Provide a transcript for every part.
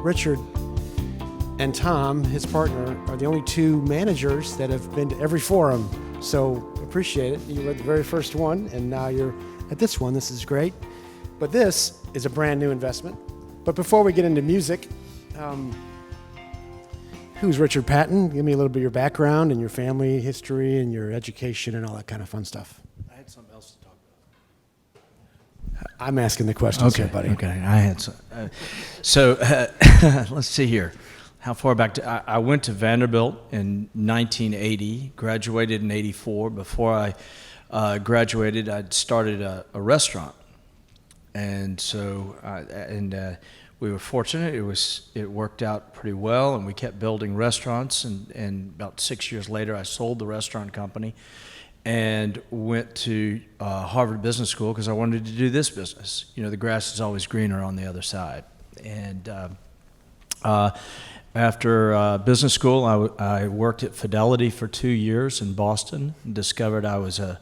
Richard and Tom, his partner, are the only two managers that have been to every forum. So appreciate it. You were at the very first one, and now you're at this one. This is great. But this is a brand new investment. But before we get into music, who's Richard Patton? Give me a little bit of your background and your family history and your education and all that kind of fun stuff. I had something else to talk about. I'm asking the questions here, buddy. Okay, I had some. Let's see here. How far back? I went to Vanderbilt in 1980, graduated in 84. Before I graduated, I'd started a restaurant. And so, we were fortunate. It worked out pretty well, and we kept building restaurants. And about 6 years later, I sold the restaurant company and went to Harvard Business School because I wanted to do this business. You know, the grass is always greener on the other side. And after business school, I worked at Fidelity for 2 years in Boston and discovered I was a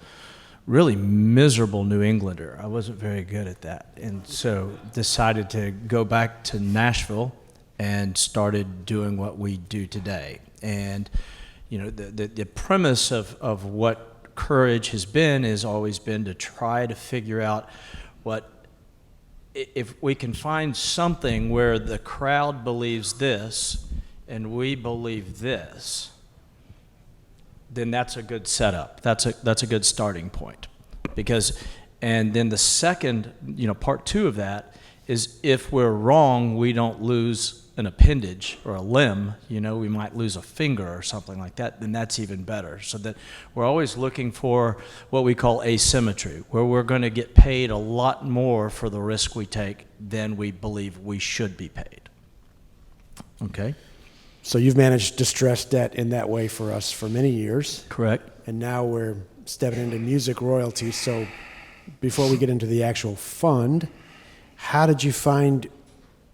really miserable New Englander. I wasn't very good at that. And so decided to go back to Nashville and started doing what we do today. And, you know, the premise of what Courage has always been to try to figure out if we can find something where the crowd believes this and we believe this, then that's a good setup. That's a good starting point. And then the second, part two of that is if we're wrong, we don't lose an appendage or a limb, we might lose a finger or something like that, then that's even better. So that we're always looking for what we call asymmetry, where we're going to get paid a lot more for the risk we take than we believe we should be paid. Okay? So you've managed distressed debt in that way for us for many years. Correct. And now we're stepping into music royalties. So before we get into the actual fund, how did you find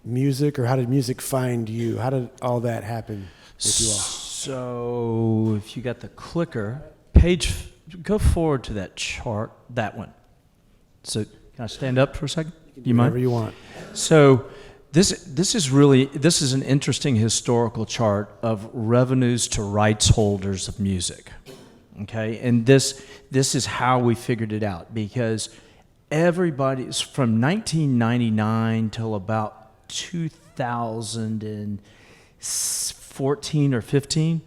music, or how did music find you? How did all that happen with you all? So if you got the clicker, go forward to that chart, that one. So can I stand up for a second? You mind? Whatever you want. So this is an interesting historical chart of revenues to rights holders of music. Okay, and this is how we figured it out, because everybody's from 1999 till about 2014 or 15,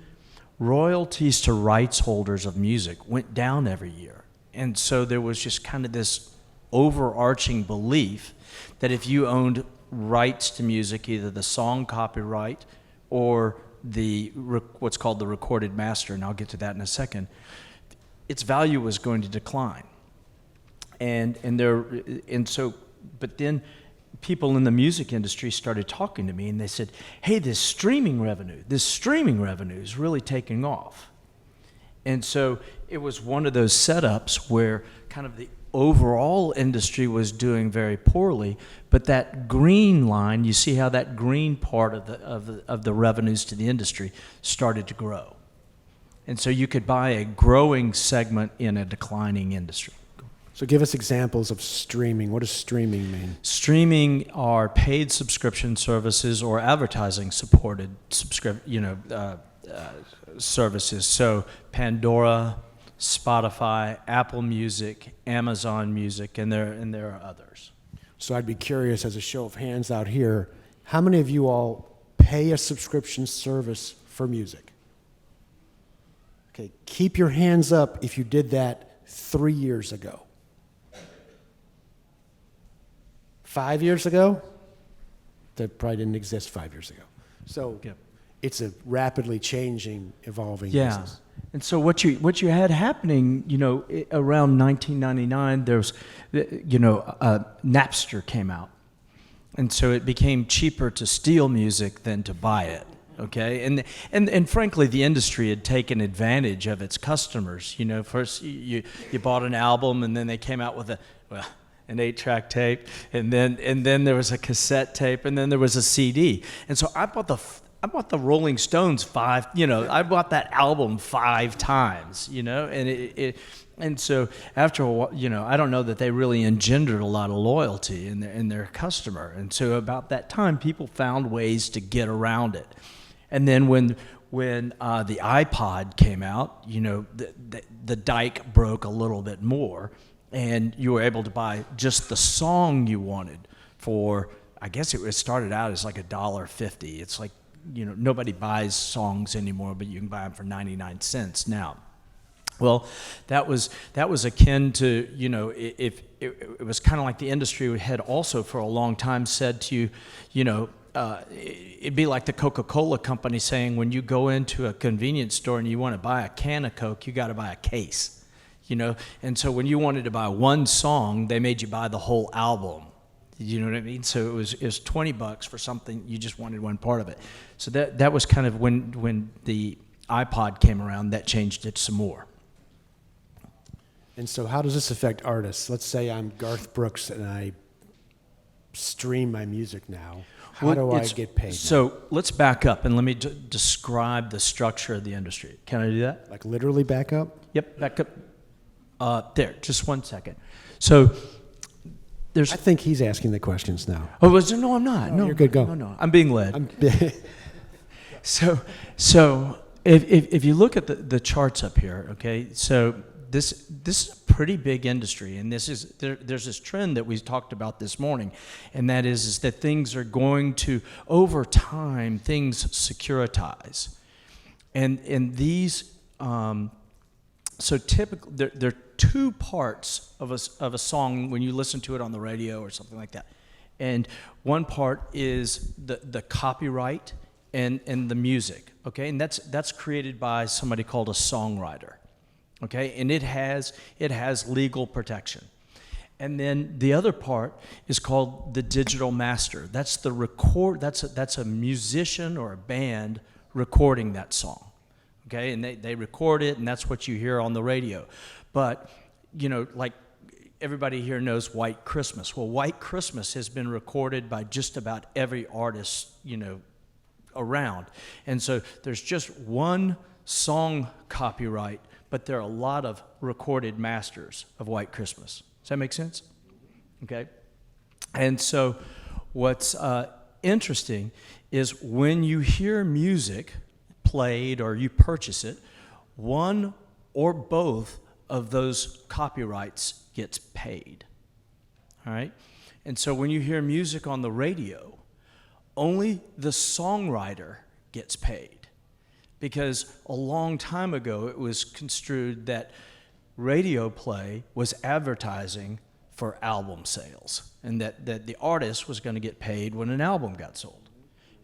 royalties to rights holders of music went down every year. And so there was just kind of this overarching belief that if you owned rights to music, either the song copyright or what's called the recorded master, and I'll get to that in a second, its value was going to decline. But then people in the music industry started talking to me, and they said, hey, this streaming revenue is really taking off. And so it was one of those setups where kind of the overall industry was doing very poorly, but that green line, you see how that green part of the revenues to the industry started to grow. And so you could buy a growing segment in a declining industry. So give us examples of streaming. What does streaming mean? Streaming are paid subscription services or advertising supported services. So Pandora, Spotify, Apple Music, Amazon Music, and there are others. So I'd be curious, as a show of hands out here, how many of you all pay a subscription service for music? Okay, keep your hands up if you did that 3 years ago. 5 years ago? That probably didn't exist 5 years ago. So It's a rapidly changing, evolving business. And so what you had happening, around 1999, there's, Napster came out, and so it became cheaper to steal music than to buy it. Okay, and frankly, the industry had taken advantage of its customers. First you bought an album, and then they came out with an 8-track tape, and then there was a cassette tape, and then there was a CD. And so I bought the Rolling Stones I bought that album 5 times, and And so after a while, I don't know that they really engendered a lot of loyalty in their customer. And so about that time, people found ways to get around it. And then when the iPod came out, the dike broke a little bit more, and you were able to buy just the song you wanted for, I guess it started out as like $1.50. It's like, nobody buys songs anymore, but you can buy them for 99 cents now. Well, that was akin to, if it was kind of like the industry had also for a long time said to you, it'd be like the Coca-Cola company saying when you go into a convenience store and you want to buy a can of Coke, you got to buy a case, And so when you wanted to buy one song, they made you buy the whole album. You know what I mean? So it was $20 for something, you just wanted one part of it. So that was kind of when the iPod came around, that changed it some more. And so how does this affect artists? Let's say I'm Garth Brooks and I stream my music now. How do I get paid? So let's back up and let me describe the structure of the industry. Can I do that? Like literally back up? Yep, back up. There, just 1 second. So I think he's asking the questions now. Oh, no, I'm not. No, you're good. Go. No, I'm being led. So if you look at the charts up here, okay, so this is a pretty big industry, and there's this trend that we talked about this morning, and that is that things are going to, over time, things securitize, and these so typically there are two parts of a song when you listen to it on the radio or something like that, and one part is the copyright and the music, okay, and that's created by somebody called a songwriter. Okay, and it has legal protection. And then the other part is called the digital master. That's the record. That's a musician or a band recording that song. Okay, and they record it, and that's what you hear on the radio. But like everybody here knows White Christmas. Well, White Christmas has been recorded by just about every artist around, and so there's just one song copyright, but there are a lot of recorded masters of White Christmas. Does that make sense? Okay. And so what's interesting is when you hear music played or you purchase it, one or both of those copyrights gets paid. All right? And so when you hear music on the radio, only the songwriter gets paid. Because a long time ago, it was construed that radio play was advertising for album sales, and that the artist was going to get paid when an album got sold.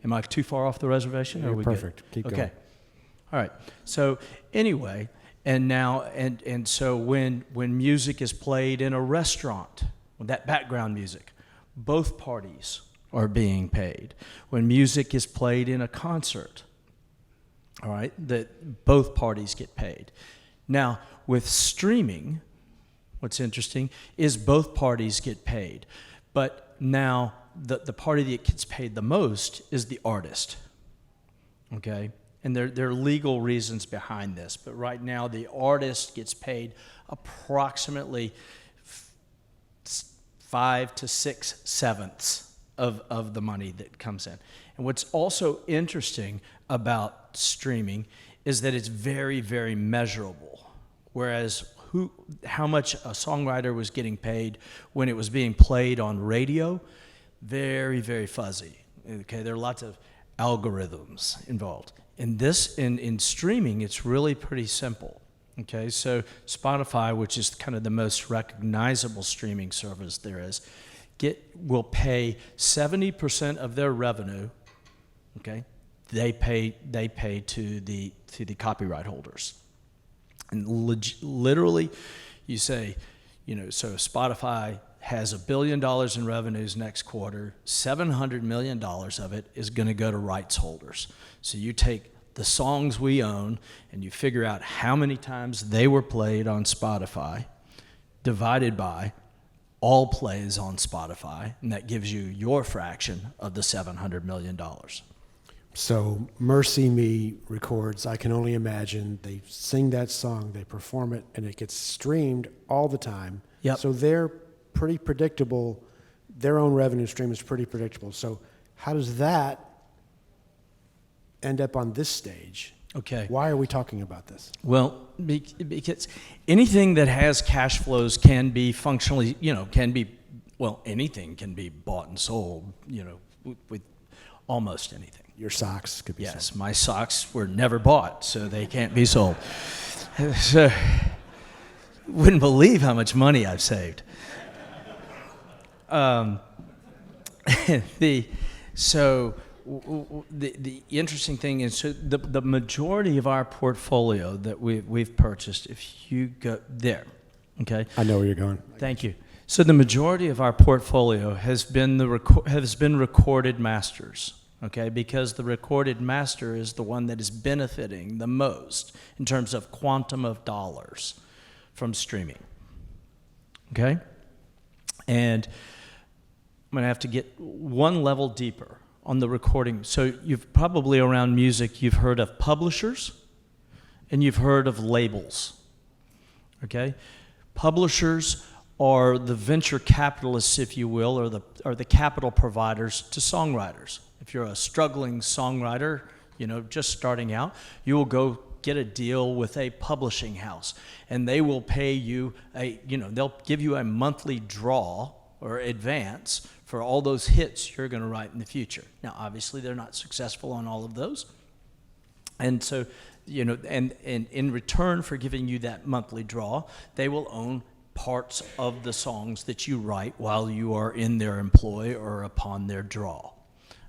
Am I too far off the reservation? You're or are we perfect. Good? Keep okay. going. All right. So anyway, and now and so when music is played in a restaurant, that background music, both parties are being paid. When music is played in a concert, all right, that both parties get paid. Now, with streaming, what's interesting is both parties get paid. But now, the party that gets paid the most is the artist, okay? And there are legal reasons behind this. But right now, the artist gets paid approximately 5 to 6 sevenths of the money that comes in. And what's also interesting about streaming is that it's very, very measurable. Whereas how much a songwriter was getting paid when it was being played on radio, very, very fuzzy. Okay, there are lots of algorithms involved. In streaming, it's really pretty simple. Okay, so Spotify, which is kind of the most recognizable streaming service there is, will pay 70% of their revenue. Okay, they pay to the copyright holders, and literally, you say, so Spotify has $1 billion in revenues next quarter. $700 million of it is going to go to rights holders. So you take the songs we own and you figure out how many times they were played on Spotify, divided by all plays on Spotify, and that gives you your fraction of the $700 million. So Mercy Me records I Can Only Imagine. They sing that song, they perform it, and it gets streamed all the time. Yep. So they're pretty predictable. Their own revenue stream is pretty predictable. So how does that end up on this stage? Okay. Why are we talking about this? Well, because anything that has cash flows can be functionally, anything can be bought and sold, with almost anything. Your socks could be Yes, sold. my socks were never bought, so they can't be sold. So, wouldn't believe how much money I've saved. The interesting thing is, so the majority of our portfolio that we've purchased, if you go there, okay. I know where you're going. Thank you. So the majority of our portfolio has been recorded masters, okay, because the recorded master is the one that is benefiting the most in terms of quantum of dollars from streaming, okay? And I'm going to have to get one level deeper on the recording. So you've probably, around music, you've heard of publishers and you've heard of labels, okay? Publishers are the venture capitalists, if you will, or the capital providers to songwriters. If you're a struggling songwriter, just starting out, you will go get a deal with a publishing house, and they will pay you they'll give you a monthly draw or advance for all those hits you're going to write in the future. Now, obviously, they're not successful on all of those, and so and in return for giving you that monthly draw, they will own parts of the songs that you write while you are in their employ or upon their draw.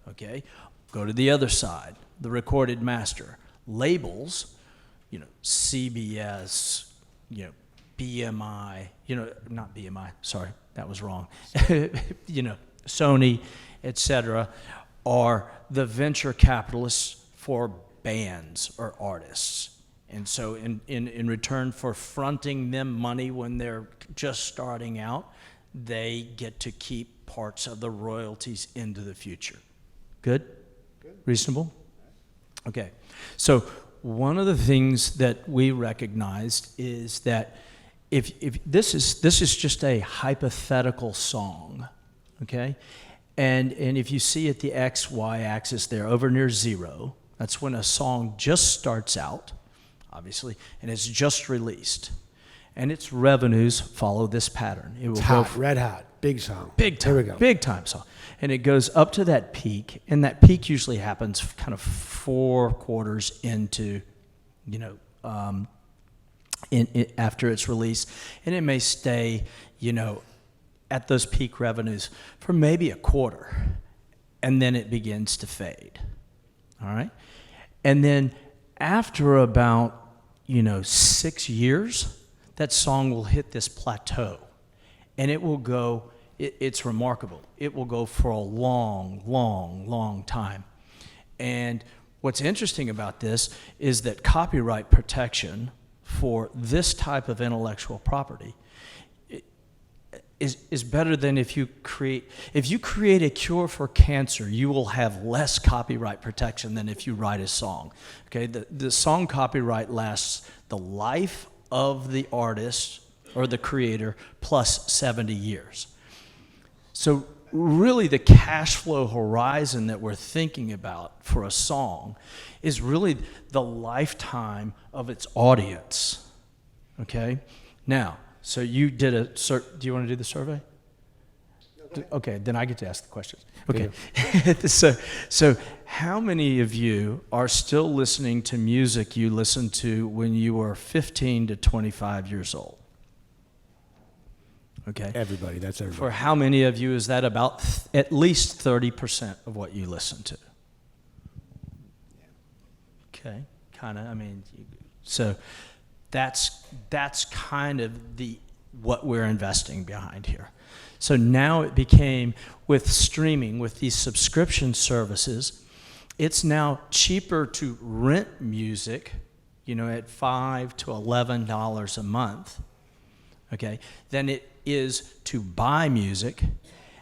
Okay? Go to the other side, the recorded master. Labels, CBS, BMI, not BMI, sorry, that was wrong. Sony, etc., are the venture capitalists for bands or artists. And so in return for fronting them money when they're just starting out, they get to keep parts of the royalties into the future. Good? Reasonable? Okay. So one of the things that we recognized is that if this is just a hypothetical song, okay? And if you see at the XY axis there over near 0, that's when a song just starts out, obviously, and it's just released. And its revenues follow this pattern. It will It's hot, red hot, big song. Big time. Here we go. Big time song. And it goes up to that peak, and that peak usually happens kind of 4 quarters into, after its release. And it may stay, at those peak revenues for maybe a quarter, and then it begins to fade. All right? And then after about, 6 years, that song will hit this plateau, and it will go, it's remarkable. It will go for a long, long, long time. And what's interesting about this is that copyright protection for this type of intellectual property is better than if you create a cure for cancer, you will have less copyright protection than if you write a song. Okay, the song copyright lasts the life of the artist or the creator plus 70 years. So really the cash flow horizon that we're thinking about for a song is really the lifetime of its audience. Okay? Now, so you did do you want to do the survey? Okay, then I get to ask the questions. Okay. So how many of you are still listening to music you listened to when you were 15 to 25 years old? Okay. Everybody, that's everybody. For how many of you is that about at least 30% of what you listen to? Okay, kind of, so that's kind of what we're investing behind here. So now it became, with streaming, with these subscription services, it's now cheaper to rent music, at $5 to $11 a month, okay, than it is to buy music.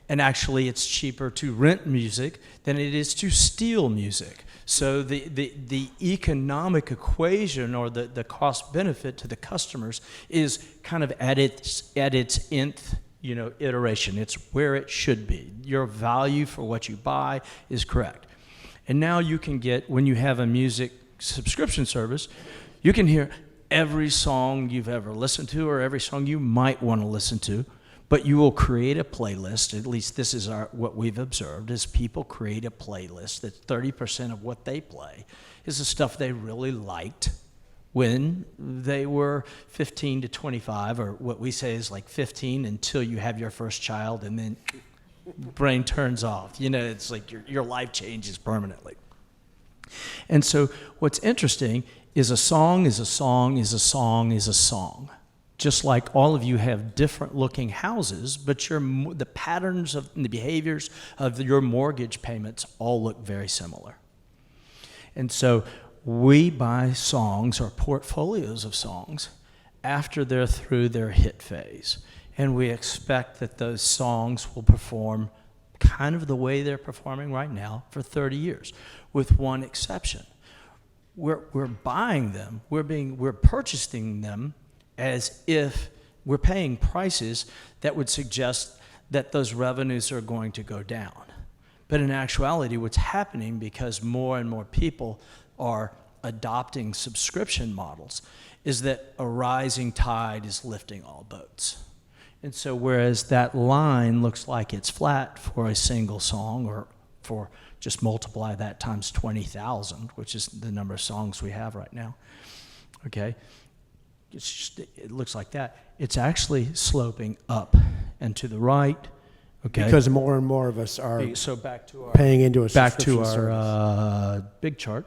And actually, it's cheaper to rent music than it is to steal music. So the economic equation or the cost benefit to the customers is kind of at its nth iteration. It's where it should be. Your value for what you buy is correct. And now you can get, when you have a music subscription service, you can hear every song you've ever listened to or every song you might want to listen to. But you will create a playlist, at least this is what we've observed, is people create a playlist that 30% of what they play is the stuff they really liked when they were 15 to 25, or what we say is like 15 until you have your first child, and then brain turns off. It's like your life changes permanently. And so what's interesting is a song is a song is a song is a song. Just like all of you have different looking houses, but the patterns of the behaviors of your mortgage payments all look very similar. And so we buy songs or portfolios of songs after they're through their hit phase. And we expect that those songs will perform kind of the way they're performing right now for 30 years, with one exception. We're buying them, we're purchasing them as if we're paying prices that would suggest that those revenues are going to go down. But in actuality, what's happening, because more and more people are adopting subscription models, is that a rising tide is lifting all boats. And so whereas that line looks like it's flat for a single song, or for just multiply that times 20,000, which is the number of songs we have right now, okay? It looks like that. It's actually sloping up and to the right, okay? Because more and more of us are so back to our, paying into a back to subscription service. our big chart.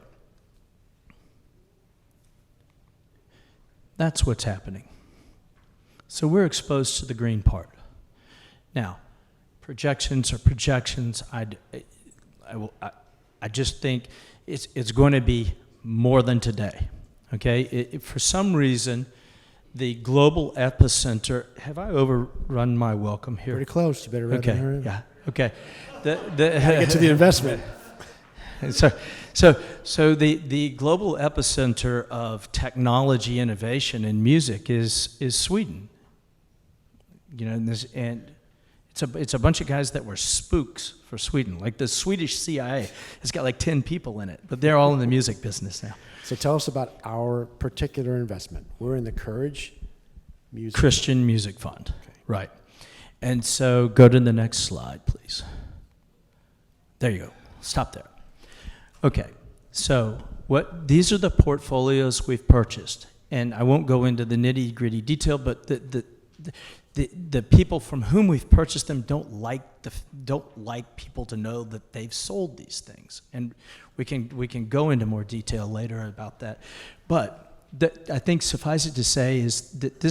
That's what's happening. So we're exposed to the green part. Now, projections are projections. I just think it's going to be more than today. Okay, for some reason, the global epicenter. Have I overrun my welcome here? Pretty close. You better Okay. hurry. Yeah. Okay. Get to the investment. So the global epicenter of technology innovation in music is Sweden. And it's a bunch of guys that were spooks for Sweden. Like the Swedish CIA has got like 10 people in it, but they're all in the music business now. So tell us about our particular investment. We're in the Courage Music Christian Music Fund. Okay. Right. And so go to the next slide, please. There you go. Stop there. Okay. So these are the portfolios we've purchased. And I won't go into the nitty-gritty detail, but the people from whom we've purchased them don't like people to know that they've sold these things, and we can go into more detail later about that. But I think suffice it to say is that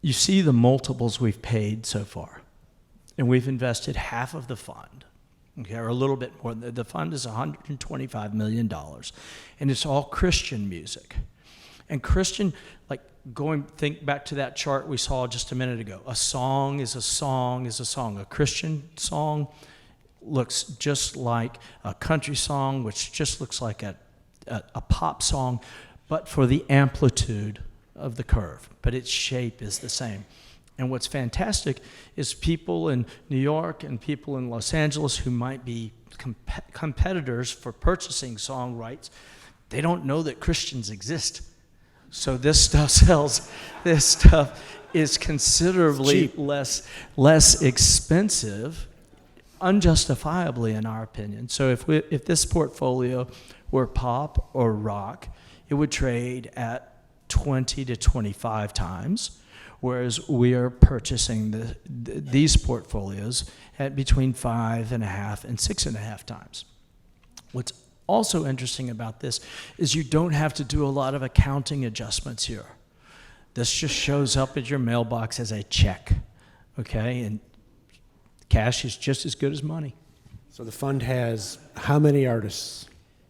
you see the multiples we've paid so far, and we've invested half of the fund, okay, or a little bit more. The fund is $125 million, and it's all Christian music, and Christian, like. Think back to that chart we saw just a minute ago. A song is a song is a song. A Christian song looks just like a country song, which just looks like a pop song, but for the amplitude of the curve. But its shape is the same. And what's fantastic is people in New York and people in Los Angeles who might be competitors for purchasing song rights, they don't know that Christians exist. So this stuff sells. This stuff is considerably less expensive, unjustifiably in our opinion. So if this portfolio were pop or rock, it would trade at 20 to 25 times, whereas we are purchasing these portfolios at between 5.5 and 6.5 times. What's also interesting about this is you don't have to do a lot of accounting adjustments here. This just shows up at your mailbox as a check, okay? And cash is just as good as money. So the fund has how many artists,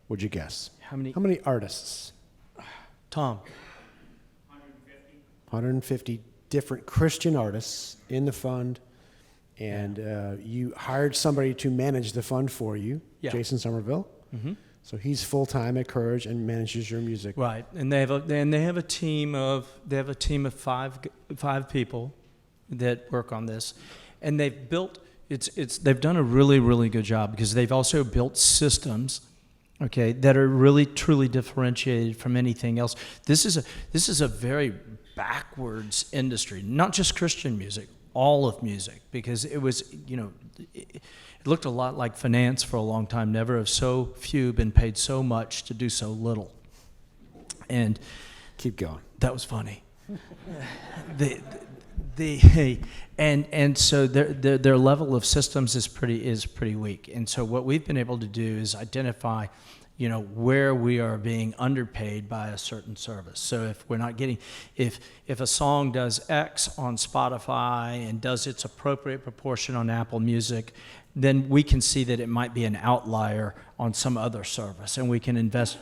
would you guess? How many artists? Tom? 150 different Christian artists in the fund, and you hired somebody to manage the fund for you, Yeah. Jason Somerville. Mm-hmm. So he's full-time at Courage and manages your music. Right, and they have a team of five people that work on this, and they've built they've done a really good job because they've also built systems, okay, that are really truly differentiated from anything else. This is a very backwards industry, not just Christian music, all of music, because it was, it looked a lot like finance for a long time. Never have so few been paid so much to do so little. And keep going. That was funny. And so their level of systems is pretty weak. And so what we've been able to do is identify, where we are being underpaid by a certain service. So if we're not getting, if a song does X on Spotify and does its appropriate proportion on Apple Music, then we can see that it might be an outlier on some other service, and we can invest.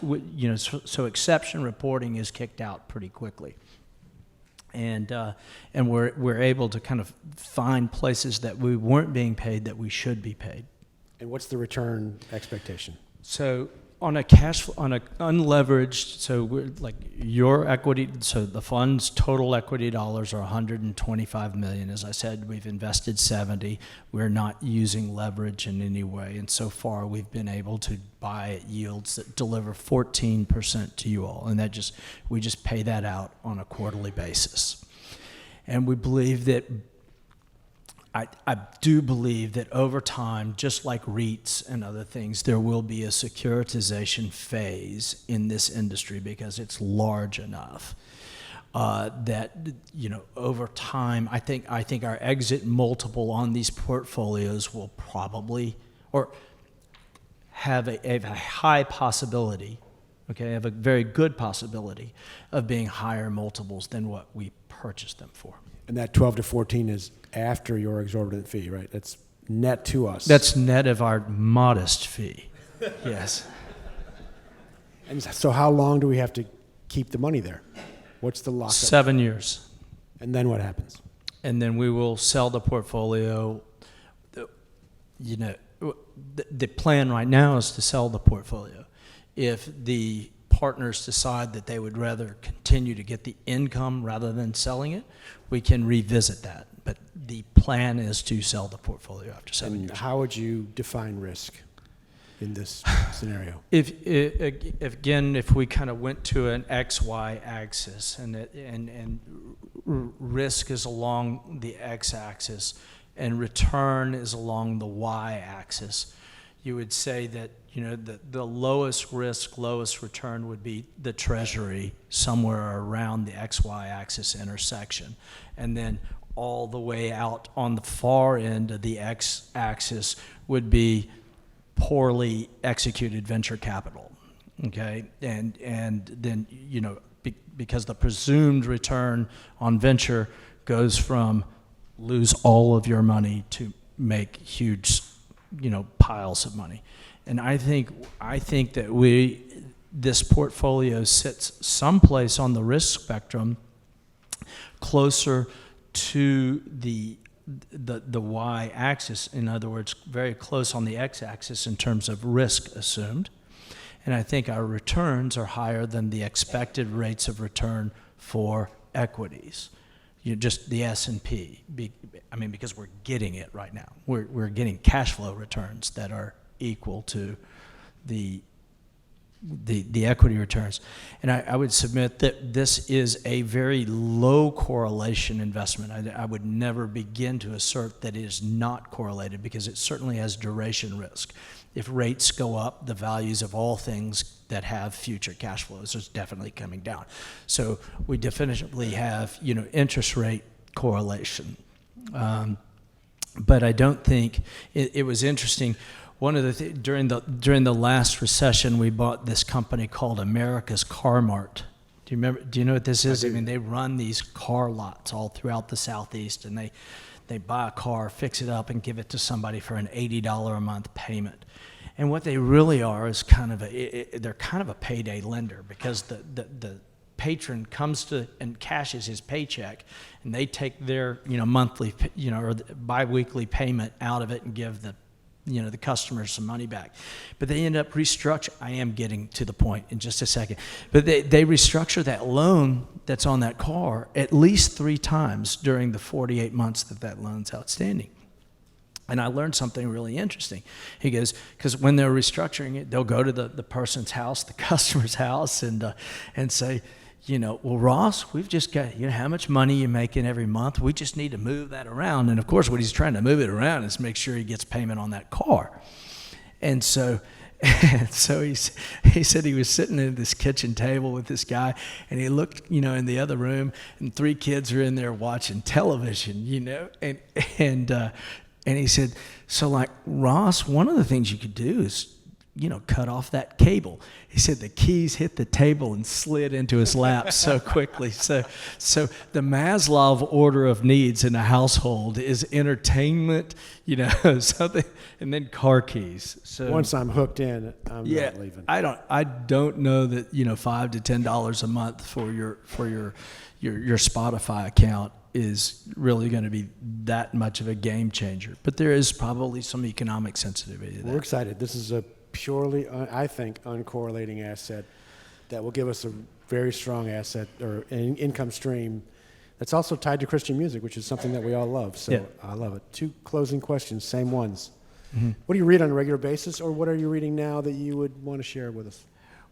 So exception reporting is kicked out pretty quickly, and we're able to kind of find places that we weren't being paid that we should be paid. And what's the return expectation? So on a unleveraged, so we're like your equity, so the fund's total equity dollars are $125 million. As I said, we've invested 70. We're not using leverage in any way, and so far we've been able to buy at yields that deliver 14% to you all, and we just pay that out on a quarterly basis. And we believe that I do believe that over time, just like REITs and other things, there will be a securitization phase in this industry because it's large enough that over time, I think our exit multiple on these portfolios will probably or have a high possibility, okay, have a very good possibility of being higher multiples than what we purchased them for. And that 12 to 14 is after your exorbitant fee, right? That's net to us. That's net of our modest fee. Yes. And so how long do we have to keep the money there? What's the lockup? 7 years. And then what happens? And then we will sell the portfolio. The plan right now is to sell the portfolio. If the partners decide that they would rather continue to get the income rather than selling it, we can revisit that. But the plan is to sell the portfolio after 7 years. How would you define risk in this scenario? If we kind of went to an XY axis and risk is along the X axis and return is along the Y axis, you would say that the lowest risk, lowest return would be the Treasury somewhere around the XY axis intersection. And then all the way out on the far end of the X axis would be poorly executed venture capital. Okay? And then, because the presumed return on venture goes from lose all of your money to make huge, piles of money. And I think that this portfolio sits someplace on the risk spectrum closer to the y-axis. In other words, very close on the x-axis in terms of risk assumed. And I think our returns are higher than the expected rates of return for equities. Just the S&P. Because we're getting it right now. We're getting cash flow returns that are equal to the equity returns. And I would submit that this is a very low correlation investment. I would never begin to assert that it is not correlated because it certainly has duration risk. If rates go up, the values of all things that have future cash flows is definitely coming down. So we definitively have, interest rate correlation. But I don't think it was interesting. One of the during the last recession, we bought this company called America's Car Mart. Do you remember? Do you know what this is? They run these car lots all throughout the Southeast, and they buy a car, fix it up, and give it to somebody for an $80 a month payment. And what they really are is they're kind of a payday lender because the patron comes to and cashes his paycheck, and they take their monthly or biweekly payment out of it and give the the customers some money back. But they end up restructuring. I am getting to the point in just a second. But they restructure that loan that's on that car at least 3 times during the 48 months that loan's outstanding. And I learned something really interesting. He goes, because when they're restructuring it, they'll go to the person's house, the customer's house, and say, well, Ross, we've just got, how much money you're making every month. We just need to move that around. And of course, what he's trying to move it around is make sure he gets payment on that car. And so he said he was sitting at this kitchen table with this guy, and he looked, in the other room, and 3 kids are in there watching television, and he said, so like, Ross, one of the things you could do is, cut off that cable. He said the keys hit the table and slid into his lap so quickly. So the Maslow order of needs in a household is entertainment, something, and then car keys. So once I'm hooked in, I'm not leaving. I don't know that, $5 to $10 a month for your Spotify account is really going to be that much of a game changer. But there is probably some economic sensitivity to that. We're excited. This is a purely, I think, uncorrelating asset that will give us a very strong asset or an income stream that's also tied to Christian music, which is something that we all love. So yeah. I love it. 2 closing questions, same ones. Mm-hmm. What do you read on a regular basis, or what are you reading now that you would want to share with us?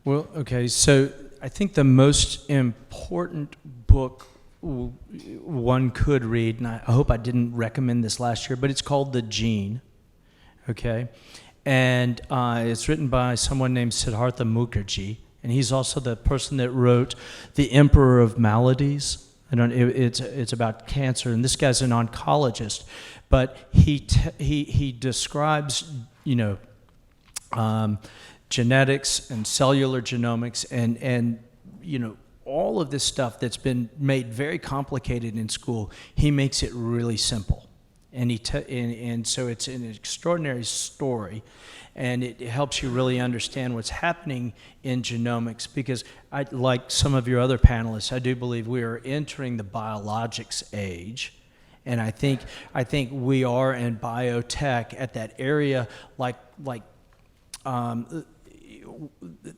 Well, okay, so I think the most important book one could read, and I hope I didn't recommend this last year, but it's called The Gene, okay? And it's written by someone named Siddhartha Mukherjee, and he's also the person that wrote The Emperor of Maladies. It's about cancer, and this guy's an oncologist, but he describes, genetics and cellular genomics and all of this stuff that's been made very complicated in school. He makes it really simple, and so it's an extraordinary story, and it helps you really understand what's happening in genomics. Because like some of your other panelists, I do believe we are entering the biologics age. And I think we are in biotech at that area, like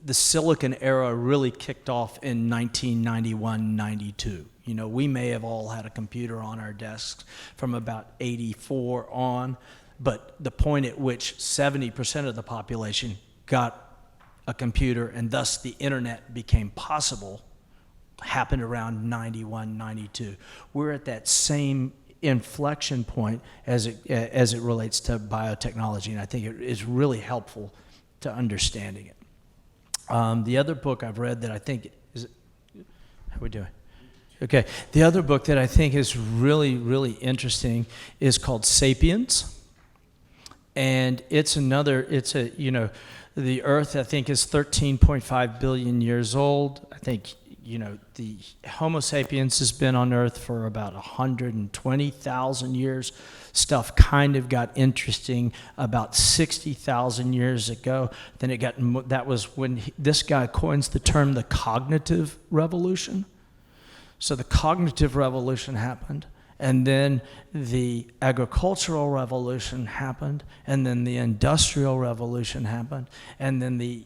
the silicon era really kicked off in 1991, 92. We may have all had a computer on our desks from about 84 on, but the point at which 70% of the population got a computer and thus the internet became possible happened around 91, 92. We're at that same inflection point as it relates to biotechnology, and I think it is really helpful to understanding it. The other book I've read that I think is, how are we doing? Okay. The other book that I think is really, really interesting is called Sapiens, and the Earth I think is 13.5 billion years old. I think the Homo sapiens has been on Earth for about 120,000 years. Stuff kind of got interesting about 60,000 years ago. Then that was when this guy coins the term the cognitive revolution. So the cognitive revolution happened, and then the agricultural revolution happened, and then the industrial revolution happened, and then the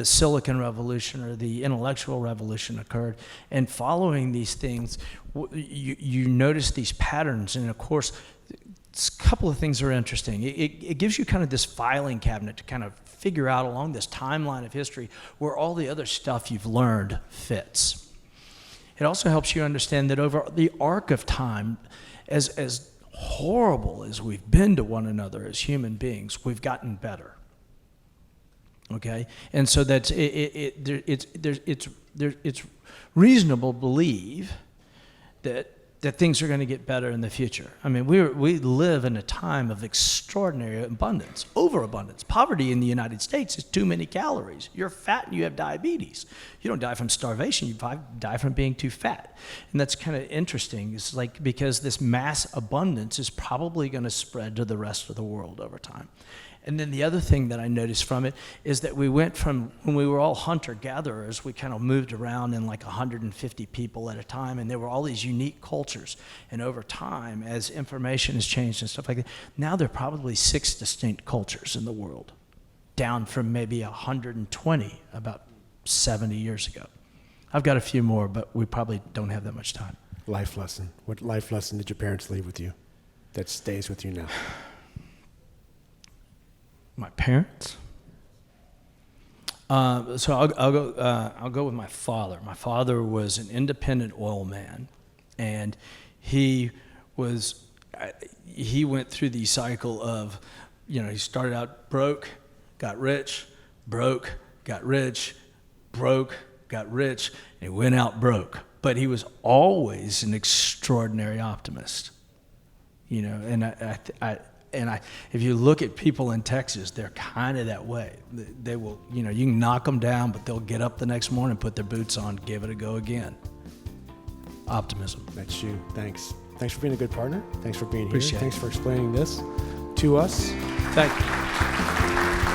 silicon revolution or the intellectual revolution occurred. And following these things, you notice these patterns, and of course, a couple of things are interesting. It gives you kind of this filing cabinet to kind of figure out along this timeline of history where all the other stuff you've learned fits. It also helps you understand that over the arc of time, as horrible as we've been to one another as human beings, we've gotten better. Okay, and so that's it's reasonable to believe that things are going to get better in the future. I mean, we live in a time of extraordinary abundance, overabundance. Poverty in the United States is too many calories. You're fat and you have diabetes. You don't die from starvation, you die from being too fat. And that's kind of interesting. It's like, because this mass abundance is probably going to spread to the rest of the world over time. And then the other thing that I noticed from it is that we went from, when we were all hunter-gatherers, we kind of moved around in like 150 people at a time, and there were all these unique cultures cultures. And over time, as information has changed and stuff like that, now there are probably 6 distinct cultures in the world, down from maybe 120 about 70 years ago. I've got a few more, but we probably don't have that much time. Life lesson. What life lesson did your parents leave with you that stays with you now? My parents? So I'll go with my father. My father was an independent oil man, and he went through the cycle of, he started out broke, got rich, broke, got rich, broke, got rich, and he went out broke. But he was always an extraordinary optimist, and if you look at people in Texas, they're kind of that way. They will, you can knock them down, but they'll get up the next morning, put their boots on, give it a go again. Optimism. That's you. Thanks. Thanks for being a good partner. Thanks for being here. Appreciate it. Thanks for explaining this to us. Thank you.